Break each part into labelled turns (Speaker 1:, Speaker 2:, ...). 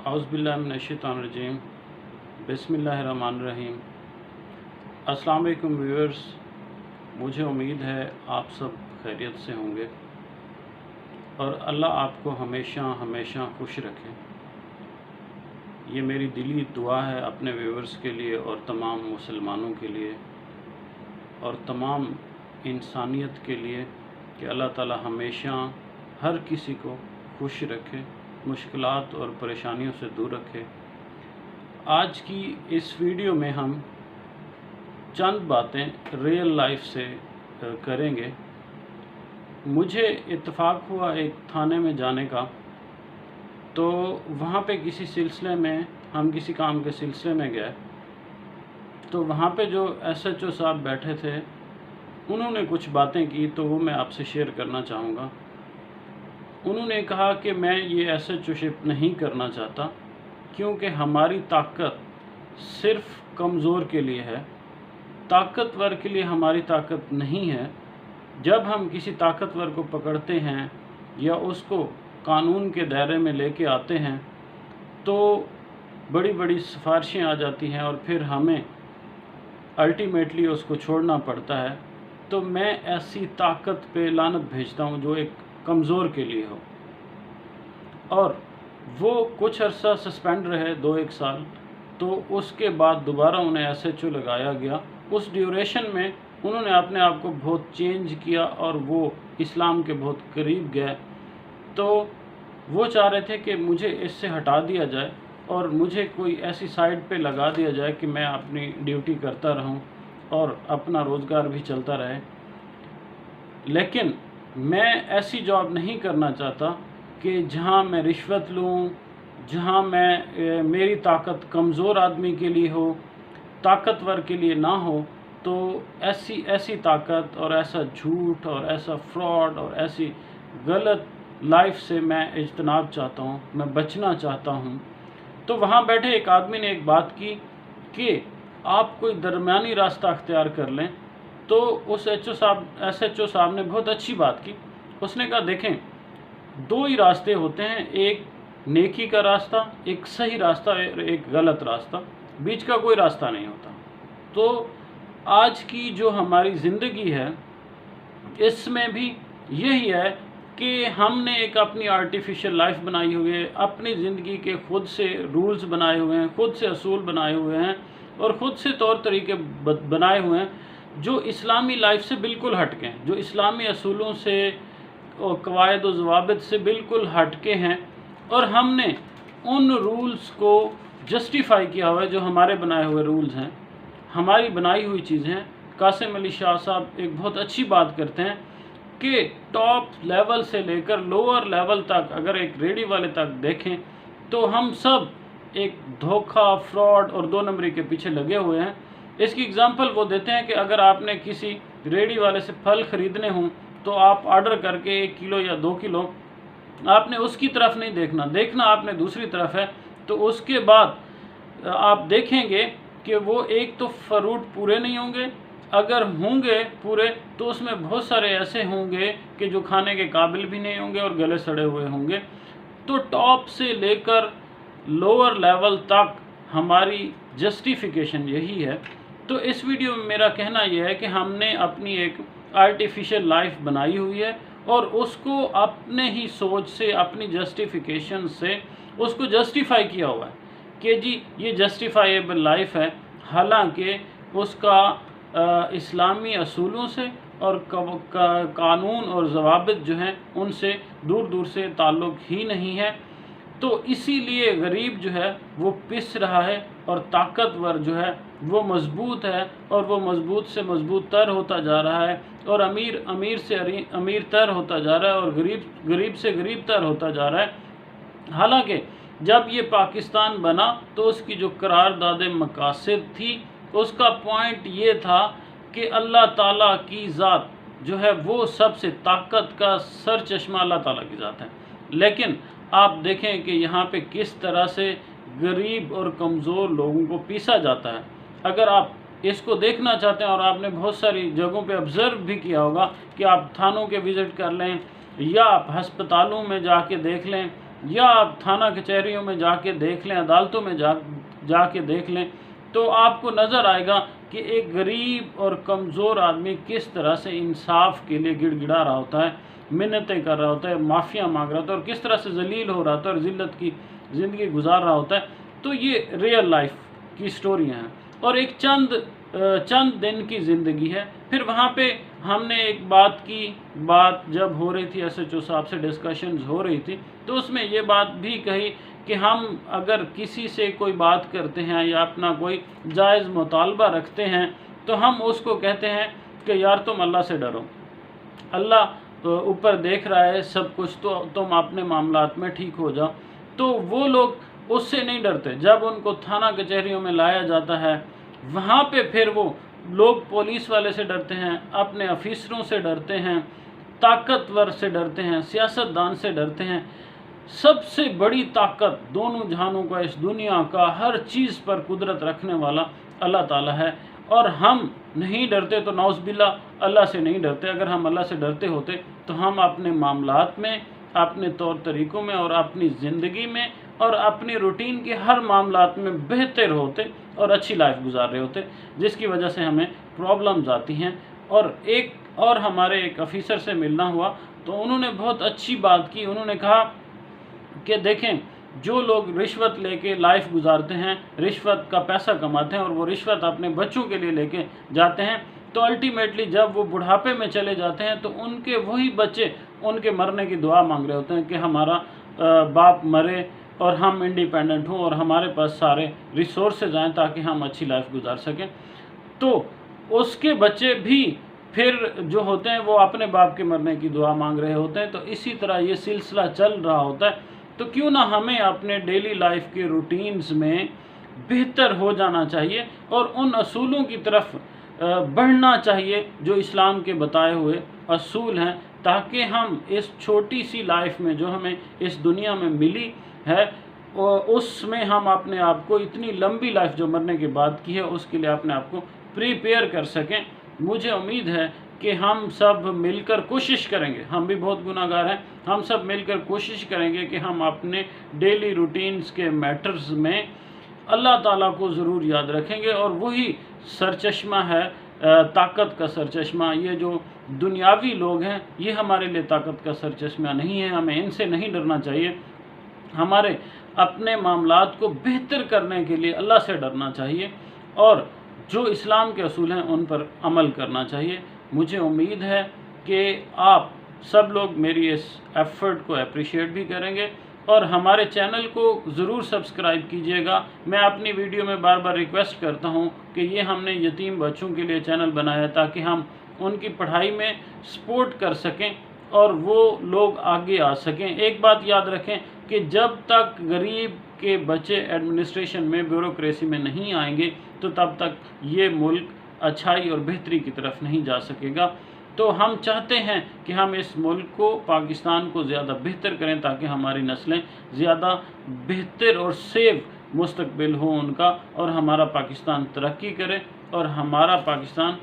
Speaker 1: औज़ुबिल्लाहिमिनश्शैतानिर्रजीम बिस्मिल्लाहिर्रहमानिर्रहीम। अस्सलाम वालेकुम व्यूअर्स, मुझे उम्मीद है आप सब खैरियत से होंगे और अल्लाह आपको हमेशा हमेशा खुश रखे। ये मेरी दिली दुआ है अपने व्यूअर्स के लिए और तमाम मुसलमानों के लिए और तमाम इंसानियत के लिए कि अल्लाह ताला हमेशा हर किसी को खुश रखे, मुश्किलात और परेशानियों से दूर रखे। आज की इस वीडियो में हम चंद बातें रियल लाइफ से करेंगे। मुझे इत्तेफाक हुआ एक थाने में जाने का, तो वहाँ पे किसी सिलसिले में हम किसी काम के सिलसिले में गए, तो वहाँ पे जो SHO साहब बैठे थे उन्होंने कुछ बातें की, तो वो मैं आपसे शेयर करना चाहूँगा। उन्होंने कहा कि मैं ये SHOशिप नहीं करना चाहता क्योंकि हमारी ताकत सिर्फ़ कमज़ोर के लिए है, ताकतवर के लिए हमारी ताकत नहीं है। जब हम किसी ताकतवर को पकड़ते हैं या उसको कानून के दायरे में लेके आते हैं तो बड़ी बड़ी सिफारिशें आ जाती हैं और फिर हमें अल्टीमेटली उसको छोड़ना पड़ता है। तो मैं ऐसी ताकत पे लानत भेजता हूँ जो एक कमज़ोर के लिए हो। और वो कुछ अरसा सस्पेंड रहे, 2-1 साल, तो उसके बाद दोबारा उन्हें SHO लगाया गया। उस ड्यूरेशन में उन्होंने अपने आप को बहुत चेंज किया और वो इस्लाम के बहुत करीब गए। तो वो चाह रहे थे कि मुझे इससे हटा दिया जाए और मुझे कोई ऐसी साइड पे लगा दिया जाए कि मैं अपनी ड्यूटी करता रहूं और अपना रोज़गार भी चलता रहे। लेकिन मैं ऐसी जॉब नहीं करना चाहता कि जहां मैं रिश्वत लूं, जहां मेरी ताकत कमज़ोर आदमी के लिए हो, ताकतवर के लिए ना हो। तो ऐसी ताकत और ऐसा झूठ और ऐसा फ्रॉड और ऐसी गलत लाइफ से मैं इज्तनाब चाहता हूँ, मैं बचना चाहता हूँ। तो वहाँ बैठे एक आदमी ने एक बात की कि आप कोई दरमियानी रास्ता अख्तियार कर लें। तो उस SHO साहब ने बहुत अच्छी बात की। उसने कहा देखें, 2 ही रास्ते होते हैं, एक नेकी का रास्ता, एक सही रास्ता और एक गलत रास्ता, बीच का कोई रास्ता नहीं होता। तो आज की जो हमारी ज़िंदगी है इसमें भी यही है कि हमने एक अपनी आर्टिफिशियल लाइफ बनाई हुई है, अपनी ज़िंदगी के खुद से रूल्स बनाए हुए हैं, खुद से असूल बनाए हुए हैं और ख़ुद से तौर तरीके बनाए हुए हैं जो इस्लामी लाइफ से बिल्कुल हटके हैं, जो इस्लामी असूलों से और कवायद व ज़वाबित से बिल्कुल हटके हैं। और हमने उन रूल्स को जस्टिफाई किया हुआ है जो हमारे बनाए हुए रूल्स हैं, हमारी बनाई हुई चीज़ें हैं। कासिम अली शाह साहब एक बहुत अच्छी बात करते हैं कि टॉप लेवल से लेकर लोअर लेवल तक अगर एक रेडी वाले तक देखें तो हम सब एक धोखा, फ्रॉड और 2 नंबरी के पीछे लगे हुए हैं। इसकी एग्जांपल वो देते हैं कि अगर आपने किसी रेडी वाले से फल ख़रीदने हों तो आप ऑर्डर करके 1 किलो या 2 किलो, आपने उसकी तरफ नहीं देखना आपने दूसरी तरफ है। तो उसके बाद आप देखेंगे कि वो एक तो फ्रूट पूरे नहीं होंगे, अगर होंगे पूरे तो उसमें बहुत सारे ऐसे होंगे कि जो खाने के काबिल भी नहीं होंगे और गले सड़े हुए होंगे। तो टॉप से लेकर लोअर लेवल तक हमारी जस्टिफिकेशन यही है। तो इस वीडियो में मेरा कहना यह है कि हमने अपनी एक आर्टिफिशियल लाइफ बनाई हुई है और उसको अपने ही सोच से, अपनी जस्टिफिकेशन से उसको जस्टिफाई किया हुआ है कि जी ये जस्टिफाइबल लाइफ है, हालांकि उसका इस्लामी असूलों से और कानून और ज़वाबित जो हैं उनसे दूर दूर से ताल्लुक़ ही नहीं है। तो इसीलिए गरीब जो है वो पिस रहा है और ताकतवर जो है वो मजबूत है और वो मजबूत से मजबूत तर होता जा रहा है और अमीर से अमीर तर होता जा रहा है और गरीब से गरीब तर होता जा रहा है। हालांकि जब ये पाकिस्तान बना तो उसकी जो करारदाद मकासद थी उसका पॉइंट ये था कि अल्लाह ताला की ज़ात जो है वो सबसे ताकत का सर चश्मा अल्लाह ताला की ज़ात है। लेकिन आप देखें कि यहाँ पे किस तरह से गरीब और कमज़ोर लोगों को पीसा जाता है। अगर आप इसको देखना चाहते हैं और आपने बहुत सारी जगहों पे ऑब्ज़र्व भी किया होगा कि आप थानों के विज़िट कर लें या आप हस्पतालों में जाके देख लें, یا آپ تھانہ کچہریوں میں جا کے دیکھ لیں، عدالتوں میں جا کے دیکھ لیں، تو آپ کو نظر آئے گا کہ ایک غریب اور کمزور آدمی کس طرح سے انصاف کے لیے گڑ گڑا رہا ہوتا ہے، منتیں کر رہا ہوتا ہے، معافیاں مانگ رہا ہوتا ہے، اور کس طرح سے ذلیل ہو رہا ہوتا ہے اور ذلت کی زندگی گزار رہا ہوتا ہے۔ تو یہ ریئل لائف کی سٹوریاں ہیں، اور ایک چند دن کی زندگی ہے۔ پھر وہاں پہ ہم نے ایک بات جب ہو رہی تھی ایس ایچ او صاحب سے ڈسکشنز ہو رہی تھی، تو اس میں یہ بات بھی کہی کہ ہم اگر کسی سے کوئی بات کرتے ہیں یا اپنا کوئی جائز مطالبہ رکھتے ہیں تو ہم اس کو کہتے ہیں کہ یار تم اللہ سے ڈرو، اللہ اوپر دیکھ رہا ہے سب کچھ، تو تم اپنے معاملات میں ٹھیک ہو جاؤ۔ تو وہ لوگ اس سے نہیں ڈرتے۔ جب ان کو تھانہ کچہریوں میں لایا جاتا ہے، وہاں پہ پھر وہ لوگ پولیس والے سے ڈرتے ہیں، اپنے افیسروں سے ڈرتے ہیں، طاقتور سے ڈرتے ہیں، سیاستدان سے ڈرتے ہیں۔ سب سے بڑی طاقت دونوں جہانوں کا، اس دنیا کا، ہر چیز پر قدرت رکھنے والا اللہ تعالیٰ ہے، اور ہم نہیں ڈرتے تو نعوذ باللہ اللہ سے نہیں ڈرتے۔ اگر ہم اللہ سے ڈرتے ہوتے تو ہم اپنے معاملات میں، اپنے طور طریقوں میں اور اپنی زندگی میں اور اپنی روٹین کے ہر معاملات میں بہتر ہوتے اور اچھی لائف گزار رہے ہوتے، جس کی وجہ سے ہمیں پرابلمز آتی ہیں۔ اور ہمارے ایک افیسر سے ملنا ہوا تو انہوں نے بہت اچھی بات کی۔ انہوں نے کہا کہ دیکھیں، جو لوگ رشوت لے کے لائف گزارتے ہیں، رشوت کا پیسہ کماتے ہیں اور وہ رشوت اپنے بچوں کے لیے لے کے جاتے ہیں، تو الٹیمیٹلی جب وہ بڑھاپے میں چلے جاتے ہیں تو ان کے وہی بچے ان کے مرنے کی دعا مانگ رہے ہوتے ہیں کہ ہمارا باپ مرے اور ہم انڈیپینڈنٹ ہوں اور ہمارے پاس سارے ریسورسز آئیں تاکہ ہم اچھی لائف گزار سکیں۔ تو اس کے بچے بھی پھر جو ہوتے ہیں وہ اپنے باپ کے مرنے کی دعا مانگ رہے ہوتے ہیں۔ تو اسی طرح یہ سلسلہ چل رہا ہوتا ہے۔ تو کیوں نہ ہمیں اپنے ڈیلی لائف کے روٹینز میں بہتر ہو جانا چاہیے اور ان اصولوں کی طرف بڑھنا چاہیے جو اسلام کے بتائے ہوئے اصول ہیں، تاکہ ہم اس چھوٹی سی لائف میں جو ہمیں اس دنیا میں ملی ہے، اس میں ہم اپنے آپ کو اتنی لمبی لائف جو مرنے کے بعد کی ہے اس کے لیے اپنے آپ کو پریپیئر کر سکیں۔ مجھے امید ہے کہ ہم سب مل کر کوشش کریں گے، ہم بھی بہت گناہ گار ہیں، ہم سب مل کر کوشش کریں گے کہ ہم اپنے ڈیلی روٹینز کے میٹرز میں اللہ تعالیٰ کو ضرور یاد رکھیں گے، اور وہی سرچشمہ ہے، طاقت کا سرچشمہ۔ یہ جو دنیاوی لوگ ہیں یہ ہمارے لیے طاقت کا سرچشمہ نہیں ہے، ہمیں ان سے نہیں ڈرنا چاہیے۔ ہمارے اپنے معاملات کو بہتر کرنے کے لیے اللہ سے ڈرنا چاہیے اور جو اسلام کے اصول ہیں ان پر عمل کرنا چاہیے۔ مجھے امید ہے کہ آپ سب لوگ میری اس ایفرٹ کو اپریشیٹ بھی کریں گے اور ہمارے چینل کو ضرور سبسکرائب کیجیے گا۔ میں اپنی ویڈیو میں بار بار ریکویسٹ کرتا ہوں کہ یہ ہم نے یتیم بچوں کے لیے چینل بنایا ہے تاکہ ہم ان کی پڑھائی میں سپورٹ کر سکیں اور وہ لوگ آگے آ سکیں۔ ایک بات یاد رکھیں کہ جب تک غریب کے بچے ایڈمنسٹریشن میں، بیوروکریسی میں نہیں آئیں گے تو تب تک یہ ملک اچھائی اور بہتری کی طرف نہیں جا سکے گا۔ تو ہم چاہتے ہیں کہ ہم اس ملک کو، پاکستان کو زیادہ بہتر کریں تاکہ ہماری نسلیں زیادہ بہتر اور سیف مستقبل ہو ان کا، اور ہمارا پاکستان ترقی کرے اور ہمارا پاکستان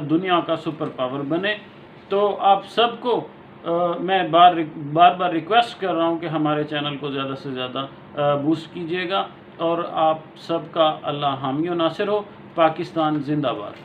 Speaker 1: دنیا کا سپر پاور بنے۔ تو آپ سب کو میں بار بار ریکویسٹ کر رہا ہوں کہ ہمارے چینل کو زیادہ سے زیادہ بوسٹ کیجیے گا، اور آپ سب کا اللہ حامی و ناصر ہو۔ پاکستان زندہ باد۔